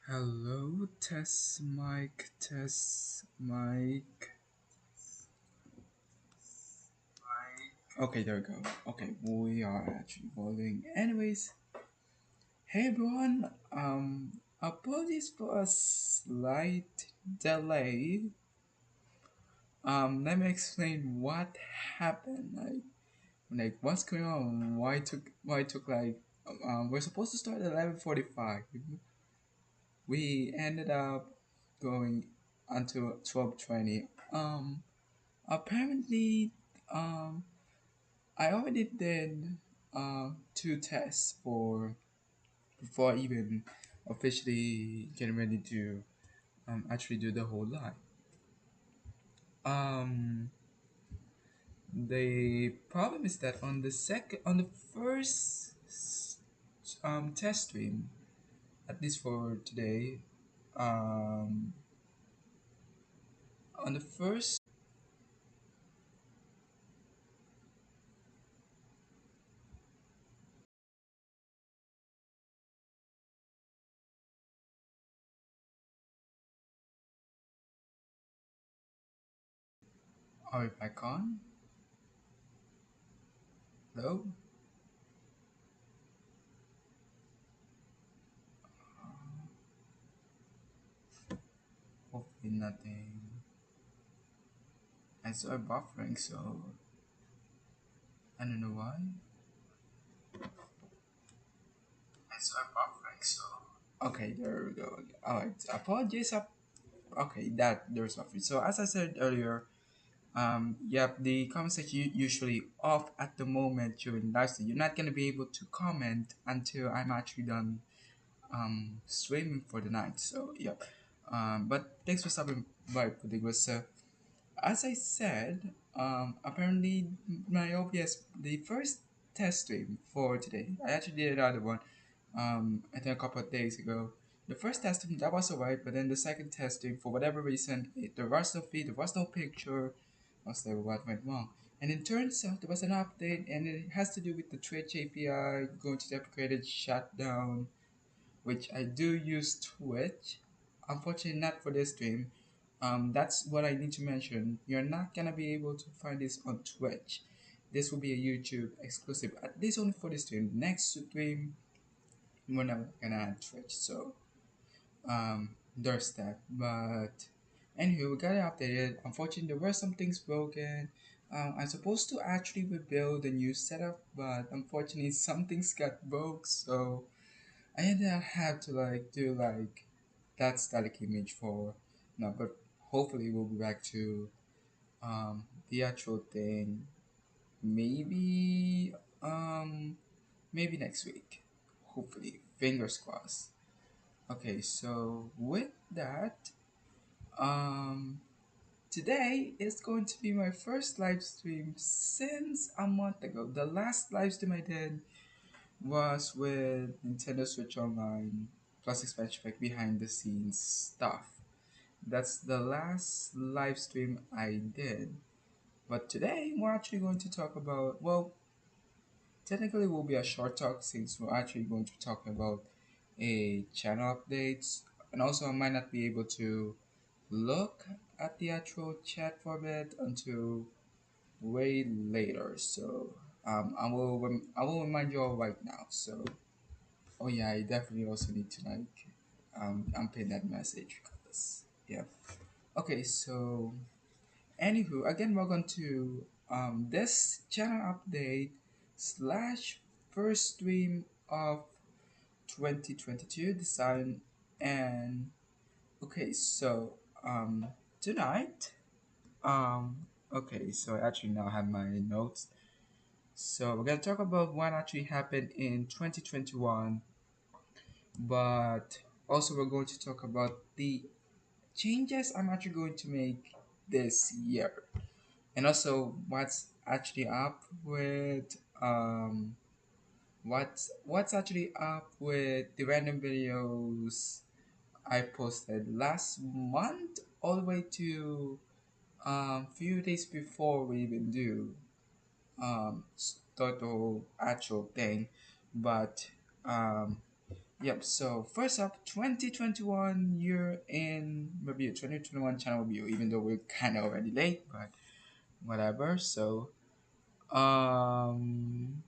Hello, test mic, test mic. Okay, there we go. Okay, we are actually rolling. Anyways, hey everyone. Apologies for a slight delay. Let me explain what happened. Like what's going on? Why it took like we're supposed to start at 11:45. We ended up going until 12:20. Apparently, um, I already did two tests for before even officially getting ready to actually do the whole live. Um, the problem is that on the first test stream, at least for today, um, on the first. Are we back on? Hello? Hopefully nothing. I saw it buffering, so I don't know why. I saw it buffering, so. Okay, there we go. Alright, apologies. Okay, that there's buffering. So as I said earlier, yep, the comment section usually off at the moment during live stream. You're not gonna be able to comment until I'm actually done streaming for the night. So yep. But thanks for stopping by, Pudigo. So as I said, apparently my OBS, the first test stream for today, I actually did another one, I think a couple of days ago. The first test stream, that was alright, but then the second test stream, for whatever reason, there was no feed, there was no picture. I was like, what went wrong? And it turns out there was an update, and it has to do with the Twitch API going to deprecated shutdown, which I do use Twitch. Unfortunately, not for this stream. That's what I need to mention. You're not gonna be able to find this on Twitch. This will be a YouTube exclusive, at least only for this stream. Next stream, we're not gonna add Twitch, so there's that. But anyway, we got it updated. Unfortunately, there were some things broken. I'm supposed to actually rebuild a new setup, but unfortunately, some things got broke, so I ended up have to like do like that static image for no, but hopefully we'll be back to the actual thing. Maybe maybe next week. Hopefully, fingers crossed. Okay, so with that, um, today is going to be my first live stream since a month ago. The last live stream I did was with Nintendo Switch Online plus expansion pack behind the scenes stuff. That's the last live stream I did. But today we're actually going to talk about, well, technically it will be a short talk since we're actually going to talk about a channel updates, and also I might not be able to look at the actual chat format until way later. So I will remind you all right now. So oh yeah, I definitely also need to like unpin that message because yeah. Okay, so anywho, again welcome to this channel update slash first stream of 2022 design. And okay, so tonight okay, so I actually now have my notes. So we're gonna talk about what actually happened in 2021, but also we're going to talk about the changes I'm actually going to make this year, and also what's actually up with what's actually up with the random videos I posted last month all the way to few days before we even do start the whole actual thing. But Yep. So first up, 2021 year in review, 2021 channel review. Even though we're kind of already late, but whatever. So um,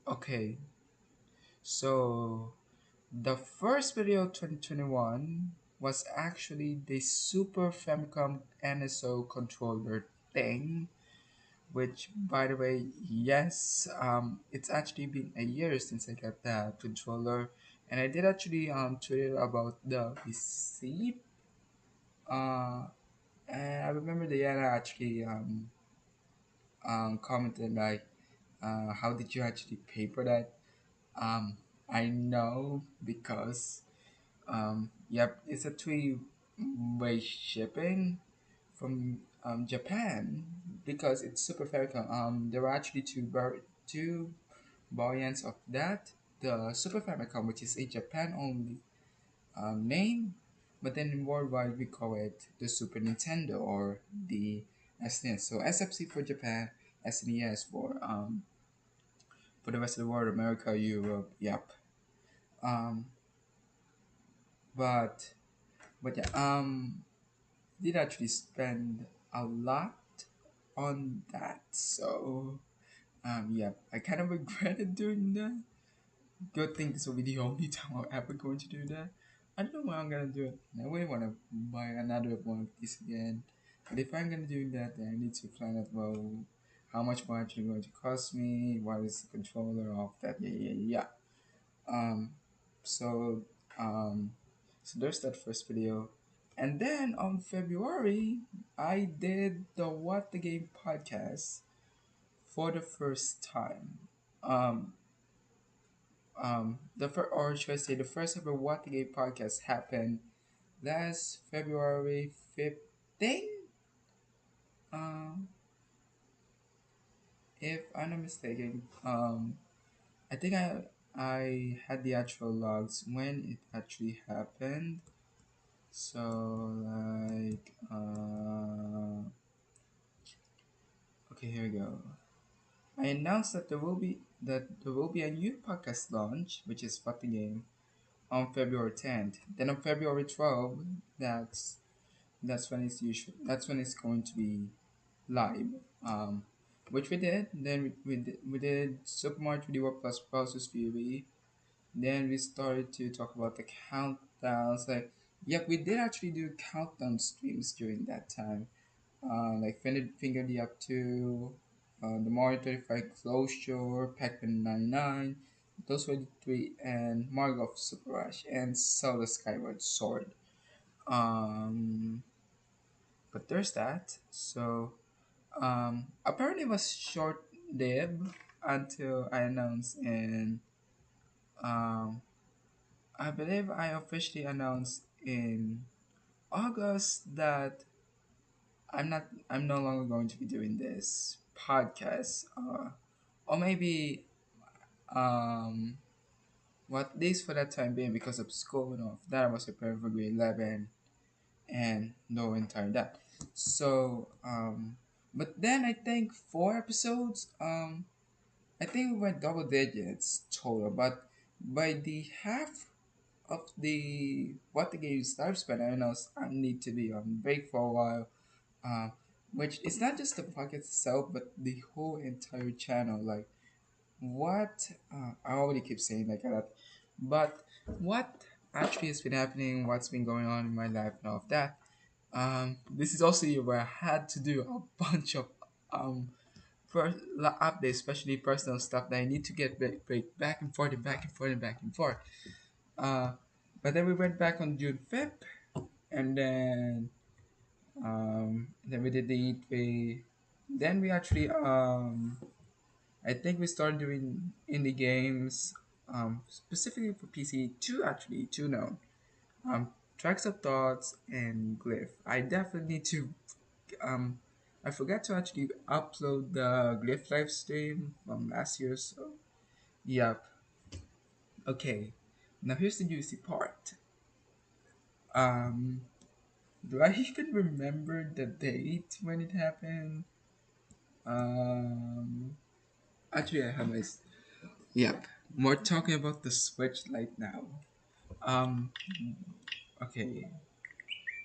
okay. So the first video of 2021 was actually the Super Famicom NSO controller thing, which, by the way, yes, it's actually been a year since I got that controller, and I did actually tweet about the receipt. Uh, and I remember Diana actually commented like, "How did you actually pay for that?" Um, I know because yep, it's a three-way shipping from Japan because it's super Famicom. There were actually two variants of that. The Super Famicom, which is a Japan only name, but then in worldwide we call it the Super Nintendo or the SNES. So SFC for Japan, SNES for the rest of the world, America, Europe. Yep. Um, but yeah, did actually spend a lot on that. So yeah, I kind of regretted doing that. Good thing this will be the only time I'm ever going to do that. I don't know when I'm gonna do it. And I really want to buy another one of these again. But if I'm gonna do that, then I need to plan out well how much more actually going to cost me. What is the controller of that? Yeah. Um, so um, so there's that first video, and then on February I did the What the Game podcast for the first time. Um, the first, or should I say, the first ever What the Game podcast happened last February 15th. Um, if I'm not mistaken. I think I had the actual logs when it actually happened. So like okay, here we go. I announced that there will be a new podcast launch, which is What the Game, on February 10th. Then on February 12th, that's when it's going to be live. Um which we did. Then we did Super Mario 3D World plus Bowser's Fury. Then we started to talk about the countdowns. Like, yep, we did actually do countdown streams during that time. Like Finger the Up 2, the Mario 35 Closure, Pac-Man 99. Those were the three, and Mario Golf Super Rush, and Zelda Skyward Sword. Um, but there's that. So, apparently it was short-lived until I announced in um, I believe I officially announced in August that I'm no longer going to be doing this podcast. Or maybe um what this for that time being because of school and all of that I was preparing for grade 11 and no entire that. So but then I think 4 episodes, I think we went double digits total, but by the half of the what the game's lifespan, I know I need to be on break for a while. Uh, which is not just the podcast itself, but the whole entire channel. Like what I already keep saying like that, but what actually has been happening, what's been going on in my life, and all of that. This is also a year where I had to do a bunch of um updates, especially personal stuff that I need to get back and forth and back and forth and back and forth. Uh, but then we went back on June 5th, and then we did the E3. Then we actually, I think we started doing indie games, specifically for PC, two now. Tracks of Thoughts and Glyph. I definitely need to, um, I forgot to actually upload the Glyph live stream from last year, so, yep. Okay, now here's the juicy part. Um, do I even remember the date when it happened? Um, actually, I have my. Yep. We're talking about the Switch right now. Um, okay.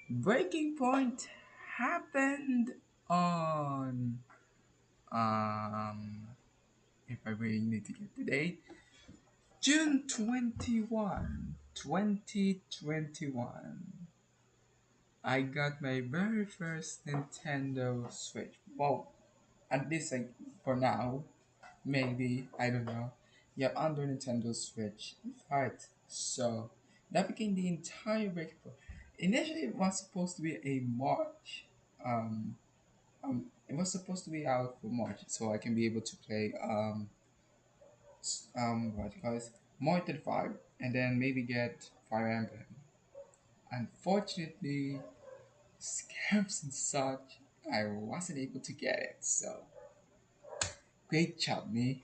Breaking point happened on um if I really need to get the date, June 21, 2021. I got my very first Nintendo Switch. Well, at least like for now, maybe I don't know. Yeah, under Nintendo Switch. Right. So that became the entire breaking point. Initially, it was supposed to be a March. Um, it was supposed to be out for March, so I can be able to play what do you call this, More than five, and then maybe get Fire Emblem. Unfortunately, scams and such, I wasn't able to get it. So great job, me.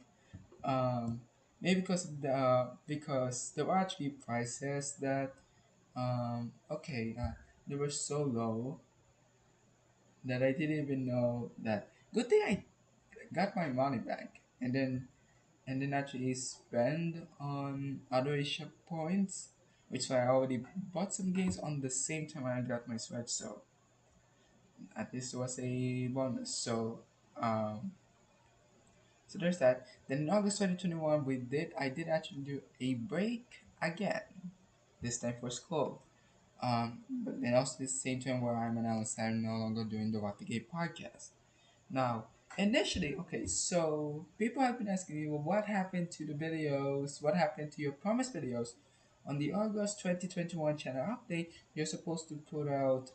Um, Maybe because there were actually prices that they were so low that I didn't even know that. Good thing I got my money back, and then actually spend on other Asia points, which I already bought some games on the same time I got my Switch, so at least it was a bonus. So there's that. Then in August 2021, I did actually do a break again, this time for school. But then also the same time where I'm announced I'm no longer doing the What the Gay podcast. Now, initially, okay, so people have been asking me, well, what happened to the videos? What happened to your promised videos? On the August 2021 channel update, you're supposed to put out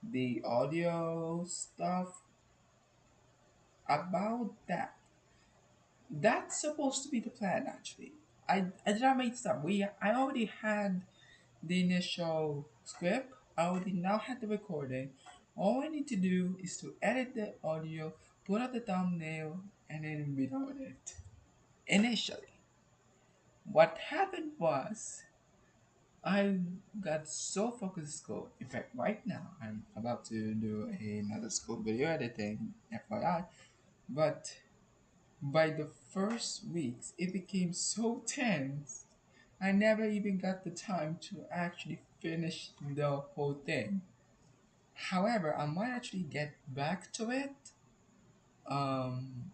the audio stuff about that. That's supposed to be the plan, actually. I did not make stuff. I already had the initial script. I already now had the recording. All I need to do is to edit the audio, put out the thumbnail, and then be done with it. Initially, what happened was I got so focused on school. In fact, right now I'm about to do another school video editing, FYI. But by the first weeks, it became so tense. I never even got the time to actually finish the whole thing. However, I might actually get back to it. Um,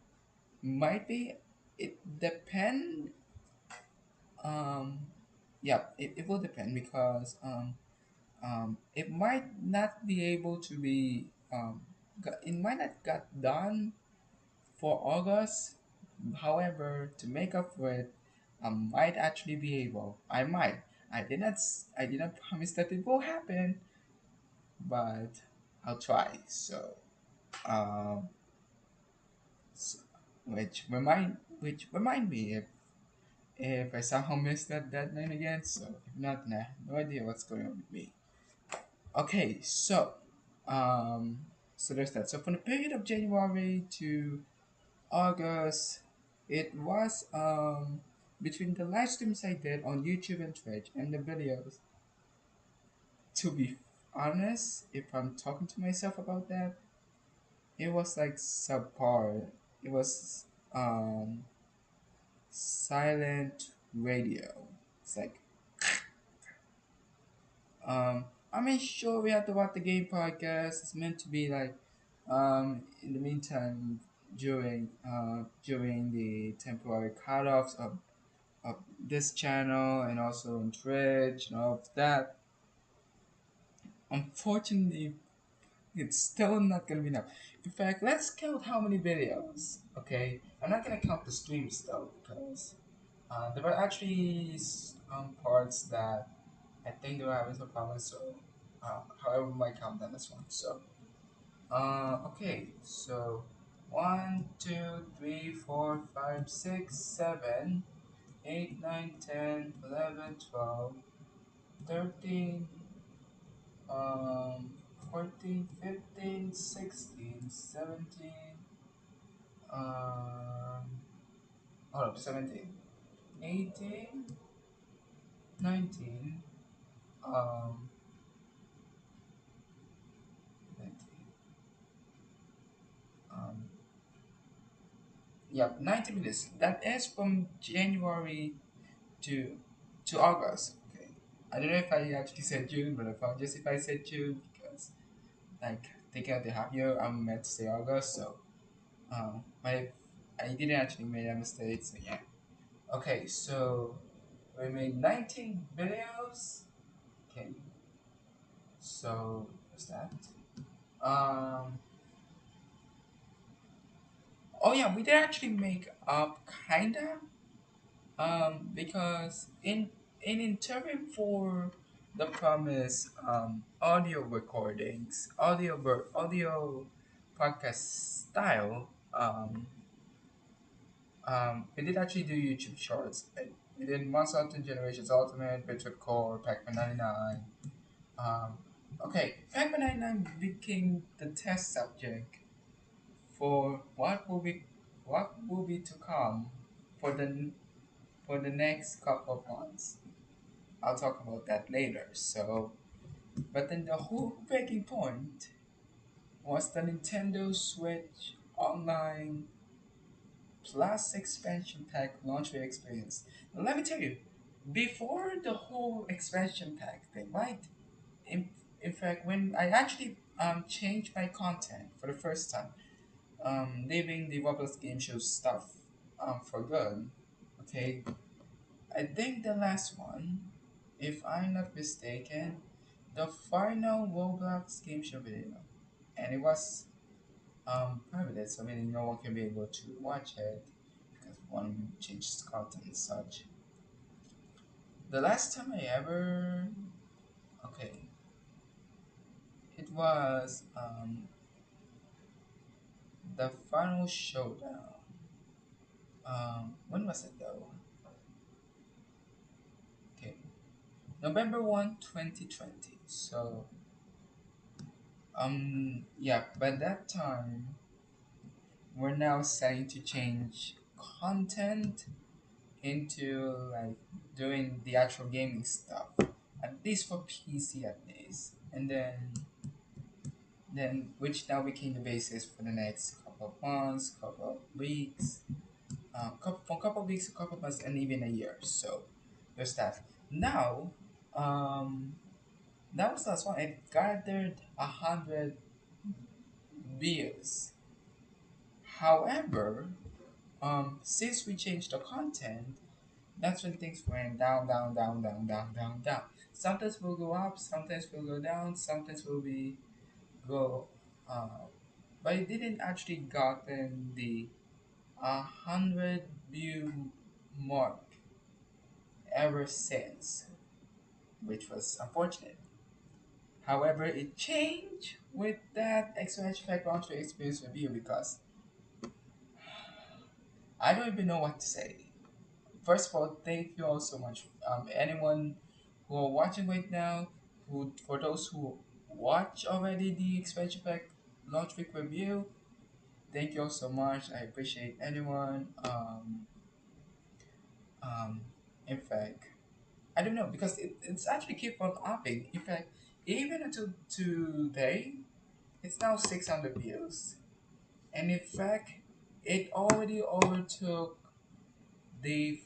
might be. It depend. Um, yeah, it will depend because it might not be able to be it might not got done for August. However, to make up for it, I might actually be able. I might. I did not promise that it will happen, but I'll try. Um, so, which remind me if I somehow miss that deadline again. So if not, nah, no idea what's going on with me. Okay, so there's that. So from the period of January to August, it was between the live streams I did on YouTube and Twitch and the videos. To be honest, if I'm talking to myself about that, it was like subpar. It was silent radio. It's like I mean, sure, we have the What the Game podcast. It's meant to be like, in the meantime, during the temporary cutoffs of this channel and also on Twitch and all of that. Unfortunately, it's still not gonna be enough. In fact, let's count how many videos. Okay, I'm not gonna count the streams though because there were actually parts that I think they were having some problems. So, however, we might count them as one. Okay, so 1, 2, 3, 4, 5, 6, 7, 8, 9, 10, 11, 12, 13, 14, 15, 16, 17, hold up, 17, 18, 19, um, 19, um, Yep, 90 minutes. That is from January to August. Okay. I don't know if I actually said June, but if I said June because like taking out the half year, I'm meant to say August. So but if I didn't actually make a mistake. So yeah. Okay, so we made 19 videos. Okay, so what's that? Um. Oh yeah, we did actually make up kinda. Because in interim for the promise audio recordings, audio podcast style, we did actually do YouTube shorts. We did Monster Hunter Generations Ultimate, Virtual Core, Pac-Man 99. Um, okay, Pac-Man 99 became the test subject for what will be to come for the next couple of months. I'll talk about that later. So, but then the whole breaking point was the Nintendo Switch Online Plus expansion pack launch experience. Now, let me tell you, before the whole expansion pack thing, right? In, in fact, when I actually changed my content for the first time, leaving the Roblox game show stuff for good, okay, I think the last one, if I'm not mistaken, the final Roblox game show video, and it was private, so meaning no one can be able to watch it because one changes content and such. The last time I ever, okay, it was the final showdown. When was it though? Okay, November 1, 2020. So yeah, by that time we're now starting to change content into like doing the actual gaming stuff, at least for PC at least, and then which now became the basis for the next couple of months, couple of weeks, from couple of weeks, a couple of months, and even a year. So there's that. Now, um, that was the last one. It gathered 100 views. However, since we changed the content, that's when things went down, down, down, down, down, down, down. Sometimes we'll go up, sometimes we'll go down, sometimes we'll be go but it didn't actually gotten the 100 view mark ever since, which was unfortunate. However, it changed with that exponential effect launch experience review because I don't even know what to say. First of all, thank you all so much. Anyone who are watching right now, who for those who watch already the expansion pack launch week review, thank you all so much. I appreciate anyone. Um, in fact, I don't know because it's actually keep on upping. In fact, even until today, it's now 600 views, and in fact, it already overtook the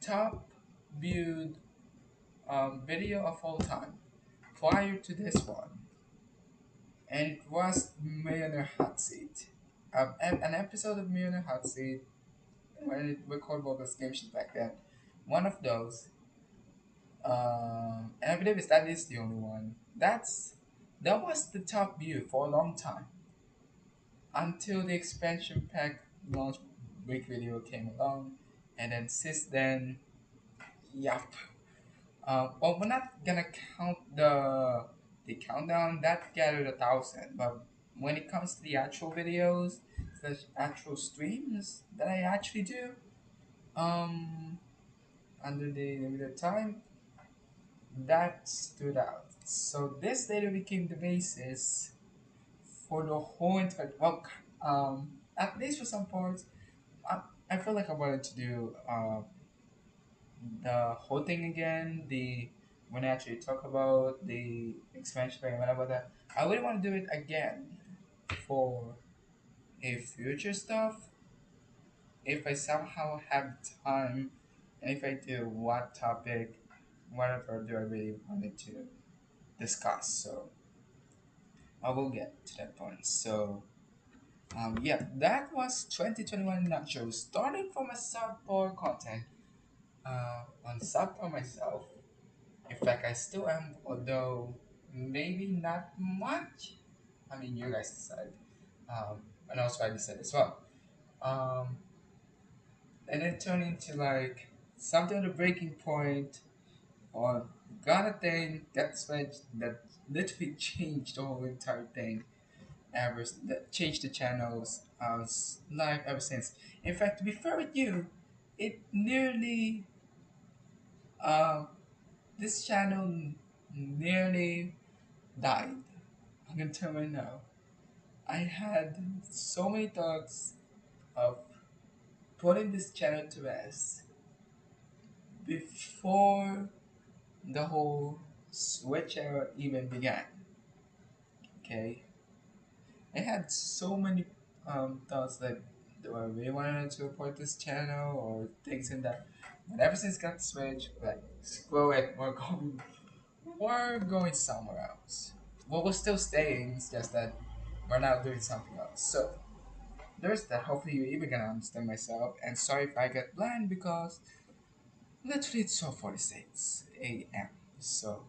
top viewed video of all time prior to this one, and it was Millionaire Hot Seat. An episode of Millionaire Hot Seat when it recorded Bob's game shows back then. One of those, and I believe it's that is the only one. That was the top view for a long time until the expansion pack launch week video came along, and then since then, yup. Well, we're not gonna count the countdown that gathered 1,000, but when it comes to the actual videos, the actual streams that I actually do, um, under the limited time, that stood out. So this later became the basis for the whole entire. Well, at least for some parts, I feel like I wanted to do the whole thing again. The when I actually talk about the expansion pack and whatever that, I really want to do it again for a future stuff. if I somehow have time, and if I do what topic, whatever do I really wanted to discuss. So I will get to that point. So yeah, that was 2021 nachos. Starting from a softball content, on softball myself. In fact, I still am, although maybe not much. I mean, you guys decide. And also I decide as well. Um, and it turned into like something of a breaking point, or got a thing, got switched that literally changed the whole entire thing. That changed the channel's life ever since. In fact, to be fair with you, it nearly um this channel nearly died. I'm gonna tell you right now. I had so many thoughts of putting this channel to rest before the whole switch era even began. Okay, I had so many thoughts like, do I really want to report this channel or things in that. But ever since got switched, like screw it, we're going somewhere else. Well, we're still staying. It's just that we're now doing something else. So there's that. Hopefully you even gonna understand myself. And sorry if I get bland because literally it's 12:46 a.m. So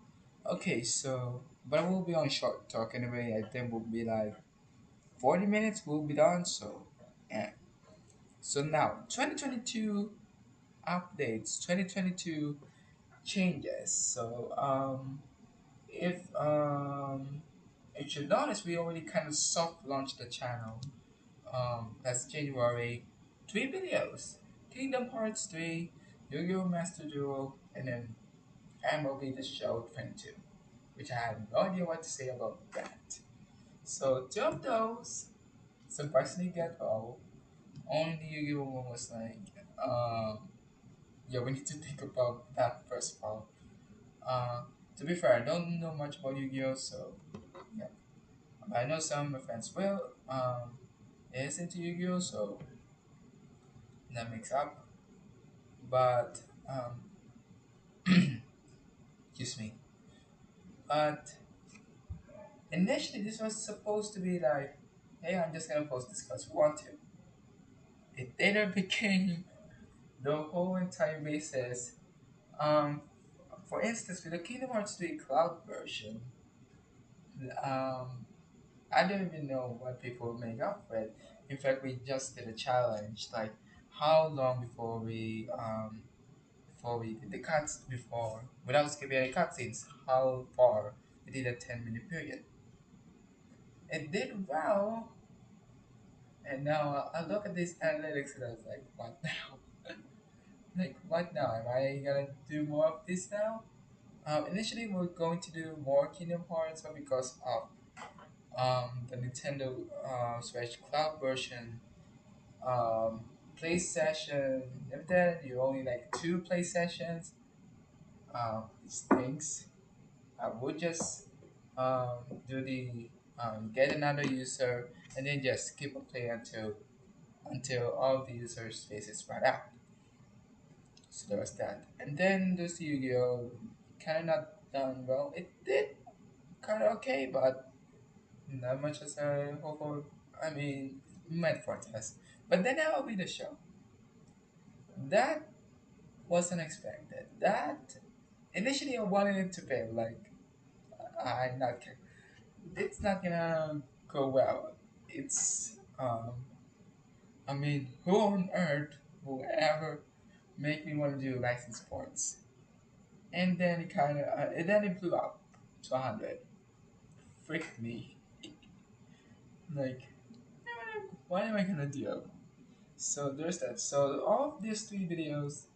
okay, so but we'll be on short talk anyway. I think we'll be like 40 minutes. We'll be done. So yeah. So now 2022 updates. 2022 changes. So if if you notice, we already kind of soft launched the channel. Last January, three videos: Kingdom Hearts 3, Yu-Gi-Oh! Master Duel, and then MLB The Show 22, which I have no idea what to say about that. So two of those surprisingly get well. Only the Yu-Gi-Oh! One was like, yeah, we need to think about that first of all. Uh, to be fair, I don't know much about Yu-Gi-Oh! So yeah, but I know some of my friends will. Is into Yu-Gi-Oh! So that makes up. But excuse me. But initially, this was supposed to be like, hey, I'm just gonna post this because we want to. It later became the whole entire basis. Um, for instance, with the Kingdom Hearts 3 cloud version, um, I don't even know what people make up with. In fact, we just did a challenge, like how long before we did the cuts before without skipping any cutscenes, how far we did a 10-minute period. It did well, and now I look at these analytics and I was like, what now? Like, what now? Am I gonna do more of this now? Initially, we're going to do more Kingdom Hearts, but because of the Nintendo Switch Cloud version, um, play session, if that you only like two play sessions, these things, I would just do the get another user and then just keep on playing until all the user space is spread out. So there was that. And then the Yu-Gi-Oh! Kind of not done well. It did kind of okay, but not much as I hope for. I mean, meant for a test. But then that will be the show. That was unexpected. That initially I wanted it to fail. Like I'm not. It's not gonna go well. It's I mean, who on earth will ever make me want to do licensed sports? And then it blew up to 100. Freaked me. Like, what am I gonna do? So there's that. So all of these three videos,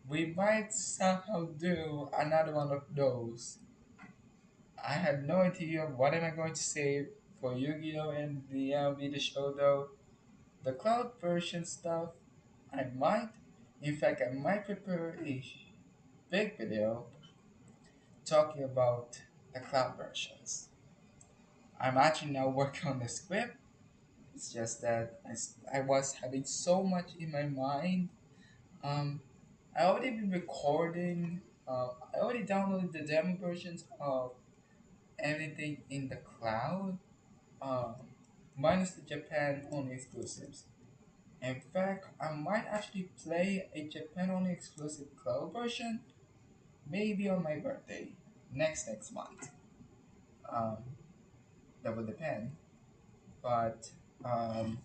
we might somehow do another one of those. I have no idea what am I going to say for Yu-Gi-Oh and the video show though. The cloud version stuff, I might. In fact, I might prepare a big video talking about the cloud versions. I'm actually now working on the script, It's just that I was having so much in my mind. Um, I already been recording. I already downloaded the demo versions of everything in the cloud, um, minus the Japan only exclusives. In fact, I might actually play a Japan only exclusive cloud version maybe on my birthday next month. Um, that would depend, but um,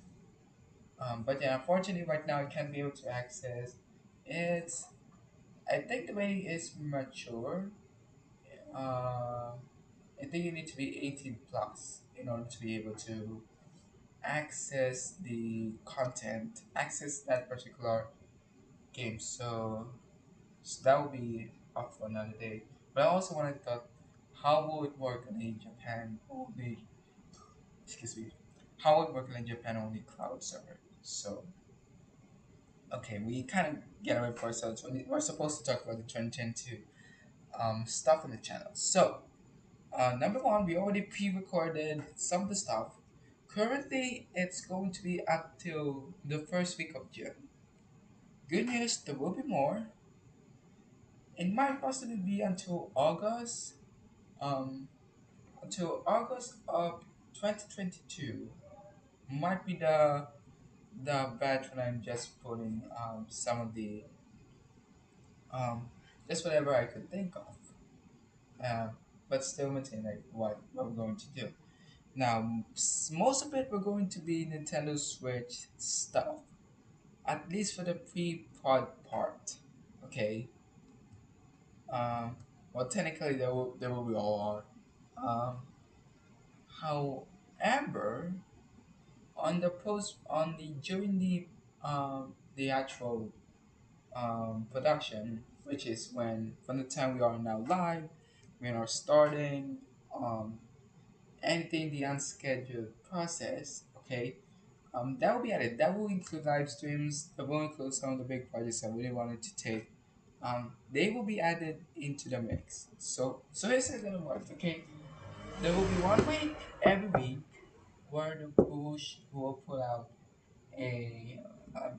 but yeah, unfortunately, right now I can't be able to access. It's I think the rating is mature. Uh, I think you need to be 18 plus in order to be able to access the content, access that particular game. So that will be up for another day. But I also wanted to thought, how will it work on a Japan only? Excuse me. How would it work on a Japan only cloud server? So okay, we kind of get away for ourselves. We're supposed to talk about the 2022 stuff on the channel. So number one, we already pre-recorded some of the stuff. Currently, it's going to be up till the first week of June. Good news, there will be more. It might possibly be um, until August of 2022. Might be the batch when I'm just putting some of the just whatever I could think of, uh, but still maintain like what we're going to do. Now, most of it we're going to be Nintendo Switch stuff, at least for the pre-prod part. Okay. Um, well, technically there will be all are. However, on the post on the during the actual production, which is when from the time we are now live, we are starting um, anything the unscheduled process. Okay, that will be added. That will include live streams. That will include some of the big projects I really wanted to take. They will be added into the mix. So here's how it's gonna work. Okay, there will be one week every week where the push will put out a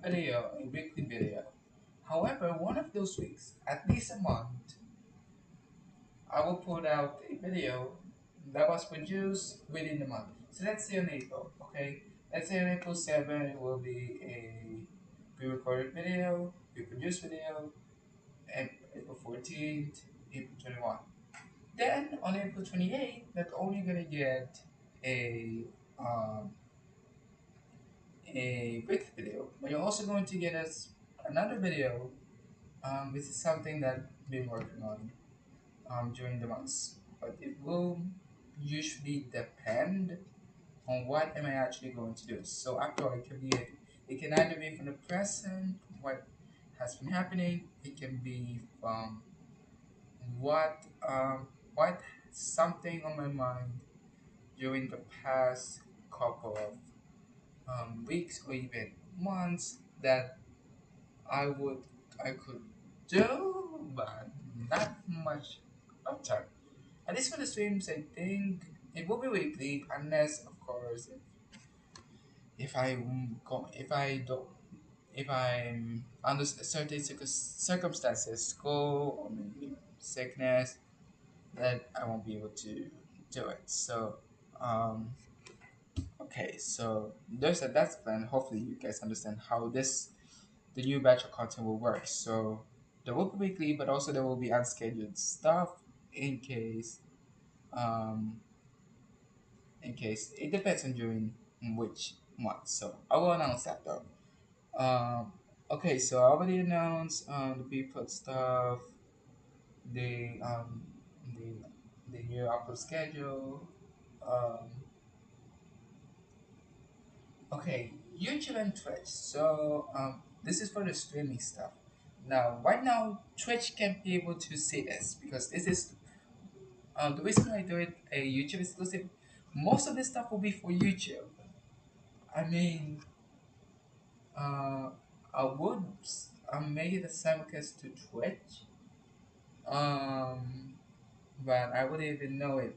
video, a weekly video. However, one of those weeks, at least a month, I will put out a video that was produced within the month. So let's say on April, okay? Let's say on April 7, it will be a pre-recorded video, pre-produced video, and April 14th, April 21. Then on April 28th, not only gonna get a um, a weekly video, but you're also going to get us another video. This is something that I've been working on during the months, but it will usually depend on what am I actually going to do. So after all, it can either be from the present, what has been happening. It can be from what what something on my mind during the past couple of weeks or even months that I would I could do, but not much of time. At least for the streams, I think it will be weekly, unless of course if I go if I don't if I'm under certain circumstances, school or maybe sickness, that I won't be able to do it. So um okay, so that's the plan. Hopefully you guys understand how the new batch of content will work. So there will be weekly, but also there will be unscheduled stuff in case um it depends on during which month. So I will announce that though. Okay, so I already announced the people stuff, the the the new upload schedule. Um, okay, YouTube and Twitch. So this is for the streaming stuff. Now, right now, Twitch can't be able to see this because this is the reason why I do it a YouTube exclusive. Most of this stuff will be for YouTube. I mean, uh, I would make it a simulcast to Twitch, um, but I wouldn't even know if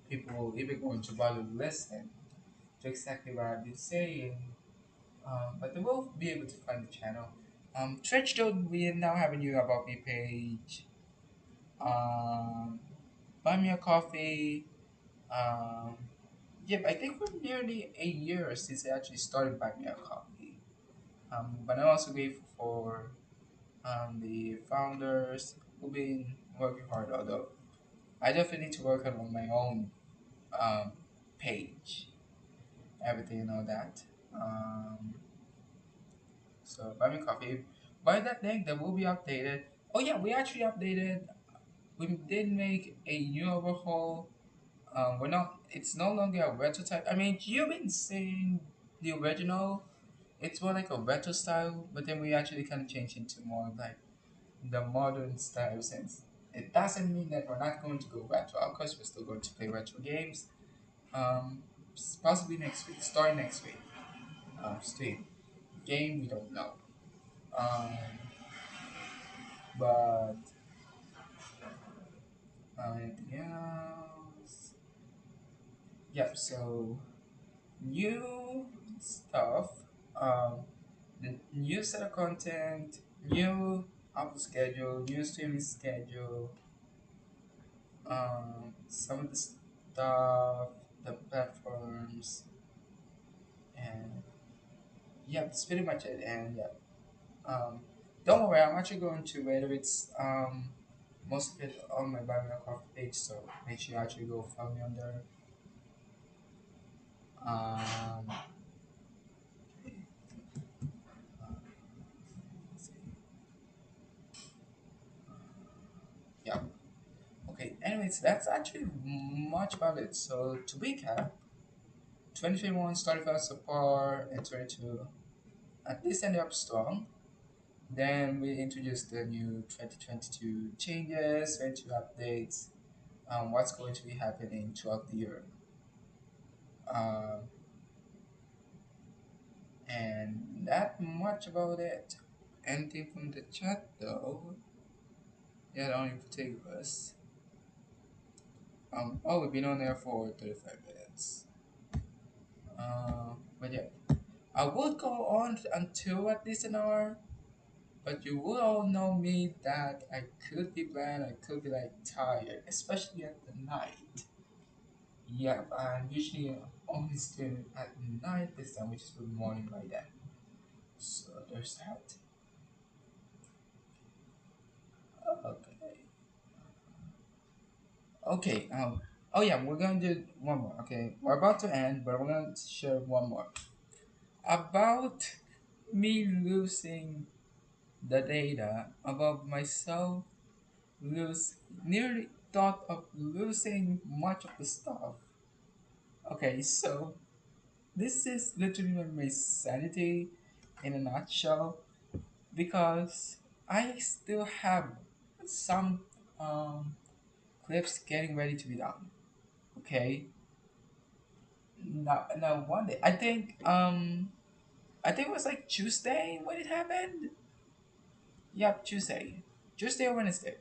people will even going to bother to listen. to exactly what I've been saying. But they will be able to find the channel. Threadstone, we now have a new About Me page. Um, Buy Me a Coffee. Um, yeah, I think we're nearly a year since I actually started Buy Me a Coffee. But I'm also grateful for the founders who've been working hard, although I definitely need to work on my own um, page, everything and all that. Um, so buy me coffee. By that link, that will be updated. Oh yeah, we actually updated. We did make a new overhaul. We're not. It's no longer a retro type. I mean, you've been saying the original. It's more like a retro style, but then we actually kind of changed into more of like the modern style sense. It doesn't mean that we're not going to go retro. Of course, we're still going to play retro games. Um, Possibly next week. Starting next week. Stream game we don't know. Um, but anything else? Yep. So new stuff. Um, the new set of content. New upload schedule. New streaming schedule. Some of the stuff, the platforms, and yeah, that's pretty much it. And yeah, um, don't worry, I'm actually going to whether it's most of it on my Biography page, so make sure you actually go follow me on there. Um, let's see. Yeah. Okay. Anyways, that's actually much about it. So to recap, 2021 started fast apart, and 22 at least ended up strong. Then we introduced the new 2022 changes, 22 updates, what's going to be happening throughout the year. Um, and that much about it. Anything from the chat though? Yeah, only take us. Oh, we've been on there for 35 minutes. But yeah, I would go on until at least an hour, but you will all know me that I could be bland, I could be like tired, especially at the night. Yeah, I'm usually only streaming at night this time, which is the morning by then. So there's that. Okay. Okay. Oh yeah, we're gonna do one more. Okay, we're about to end, but we're gonna share one more about me losing the data about myself. Lose nearly thought of losing much of the stuff. Okay, so this is literally my sanity in a nutshell because I still have some um, clips getting ready to be done. Okay, now one day I think it was like Tuesday when it happened. Yep, Tuesday or Wednesday.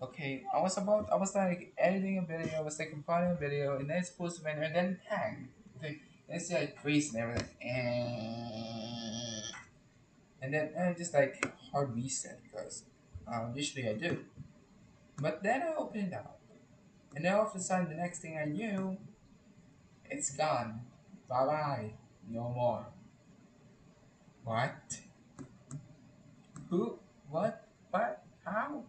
Okay, I was like editing a video, I was like compiling a video, and then it's supposed to render, and then it hang. Okay, and it's like freeze and everything, and then just like hard reset because usually I do. But then I opened it up, and then all of a sudden, the next thing I knew, it's gone. Bye bye. No more. What? Who? What? What? How?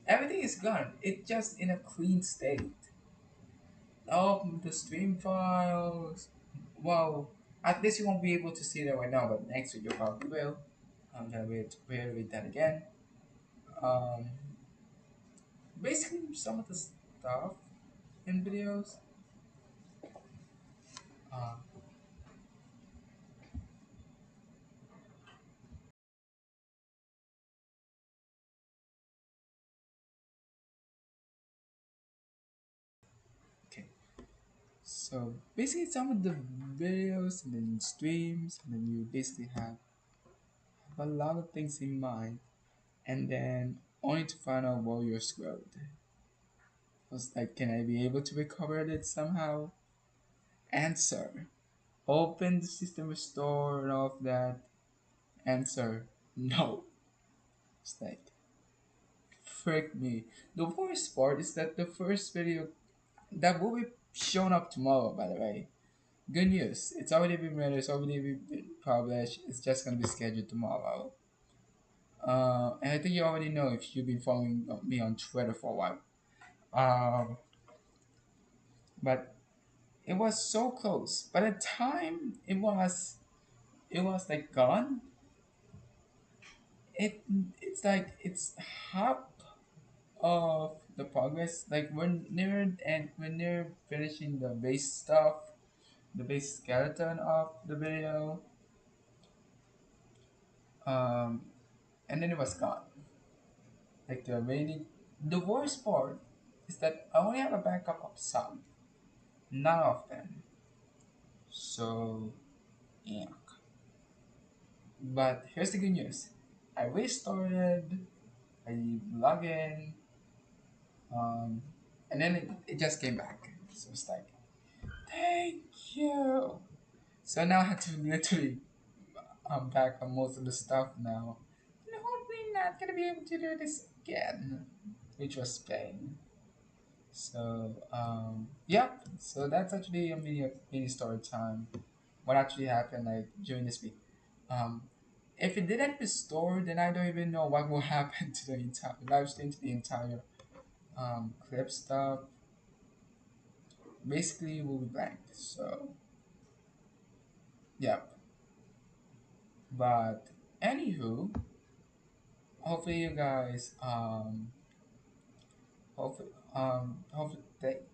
Everything is gone. It's just in a clean state. Oh, the stream files. Well, at least you won't be able to see that right now, but next week you probably will. I'm gonna reiterate that again. Um, Basically, some of the stuff in videos. Uh, okay. So basically, some of the videos and then streams, and then you basically have a lot of things in mind, and then only to find out while you're screwed. I was like, can I be able to recover it somehow? Answer. Open the system restore and all of that. Answer. No. It's like, frick me. The worst part is that the first video that will be shown up tomorrow, by the way. Good news. It's already been ready. It's already been published. It's just gonna be scheduled tomorrow. And I think you already know if you've been following me on Twitter for a while. Um, but it was so close. By the time it was like gone. It it's like it's half of the progress. Like when they're finishing the base stuff, the base skeleton of the video, um, and then it was gone. Like the worst part is that I only have a backup of some, none of them. So yeah. But here's the good news. I restarted. I log in, um, and then it just came back. So it's like, thank you. So now I have to literally unpack on most of the stuff now. And hopefully not gonna be able to do this again, which was pain. So yeah. So that's actually a mini story time. What actually happened like during this week? Um, if it didn't restore, then I don't even know what will happen to the entire live stream, to the entire clip stuff. Basically, it will be blank. So yeah. But anywho, hopefully you guys hopefully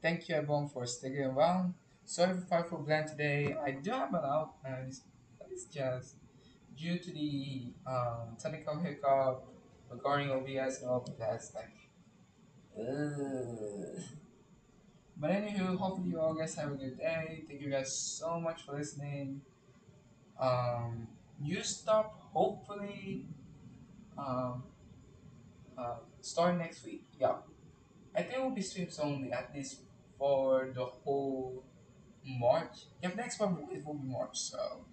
thank you everyone for sticking around. Sorry for Five for Glenn today. I do have an outline, but it's just due to the technical hiccup regarding OBS and all of that. It's like, ugh. But anywho, hopefully you all guys have a good day. Thank you guys so much for listening. You stop hopefully um, starting next week. Yeah, I think it will be streams only at least for the whole March. Yeah, next one it will be March. So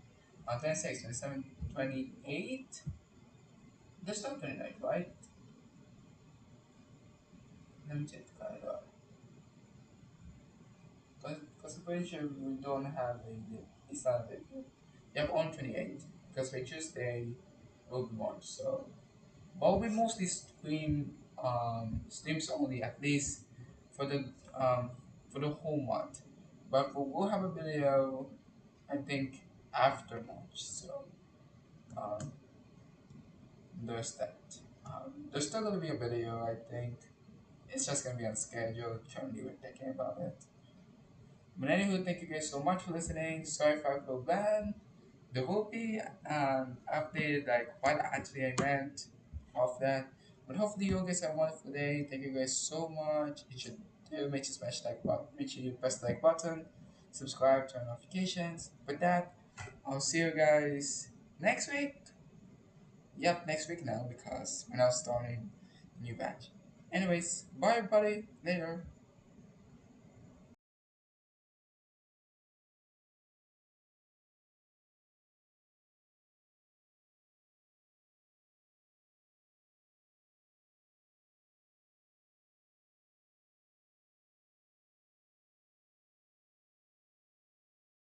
26, 27, 28. There's no 29, right? Let me check the calendar. Because I'm pretty sure we don't have a it's not a big deal. You have on 28 because by Tuesday it will be March. So but we mostly streams only at least for the um for the whole month. But we'll have a video I think after March. So um, there's that. There's still gonna be a video I think. It's just gonna be on schedule. Currently we're thinking about it. But anywho, thank you guys so much for listening. Sorry if I feel bad. There will be updated like what actually I meant of that. But hopefully you guys have a wonderful day. Thank you guys so much. You should do make sure to smash like button, make sure you press the like button, subscribe, turn notifications. With that, I'll see you guys next week. Yep, next week now because we're now starting a new batch. Anyways, bye everybody. Later.